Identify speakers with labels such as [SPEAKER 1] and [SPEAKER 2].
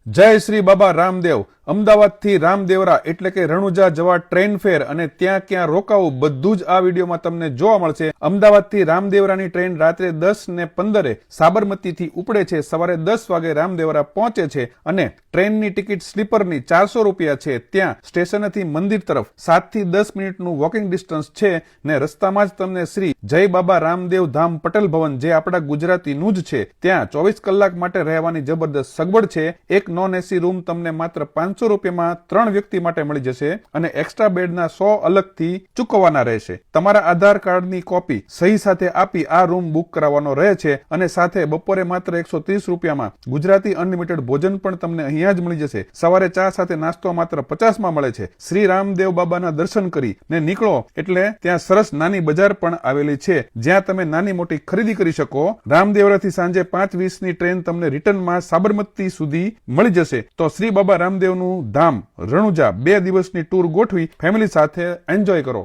[SPEAKER 1] જય શ્રી બાબા રામદેવ। અમદાવાદથી રામદેવરા એટલે કે રણુજા જવા ટ્રેન ફેર અને ત્યાં ક્યાં રોકાવું બધું જ આ વિડીયોમાં તમને જોવા મળશે। અમદાવાદથી રામદેવરાની ટ્રેન રાત્રે 10:15 સાબરમતીથી ઉપડે છે, સવારે 10 વાગે રામદેવરા પહોંચે છે અને ટ્રેનની ટિકિટ સ્લીપરની 400 રૂપિયા છે। ત્યાં સ્ટેશનથી મંદિર તરફ 7 થી 10 મિનિટનું વોકિંગ ડિસ્ટન્સ છે ને રસ્તામાં જ તમને શ્રી જય બાબા રામદેવ ધામ પટેલ ભવન, જે આપણા ગુજરાતીનું જ છે, ત્યાં 24 કલાક માટે રહેવાની જબરદસ્ત સગવડ છે। એક નોન એસી રૂમ તમને માત્ર 500 રૂપિયામાં 3 વ્યક્તિ માટે મળી જશે અને એક્સ્ટ્રા બેડના 100 અલગથી ચૂકવવાના રહેશે। તમારા આધાર કાર્ડની કોપી સહી સાથે આપી આ રૂમ બુક કરાવવાનો રહે છે અને સાથે બપોરે માત્ર 130 રૂપિયામાં ગુજરાતી અનલિમિટેડ ભોજન પણ તમને અહીંયા જ મળી જશે। સવારે ચા સાથે નાસ્તો માત્ર 50 માં મળે છે। શ્રી રામદેવ બાબાના દર્શન કરી ને નીકળો એટલે ત્યાં સરસ નાની બજાર પણ આવેલી છે, જ્યાં તમે નાની મોટી ખરીદી કરી શકો। રામદેવરાથી સાંજે 5:20 ની ટ્રેન તમને રિટર્નમાં સાબરમતી સુધી મળી જશે। તો શ્રી બાબા રામદેવનું ધામ રણુજા 2 દિવસની ટૂર ગોઠવી ફેમિલી સાથે એન્જોય કરો।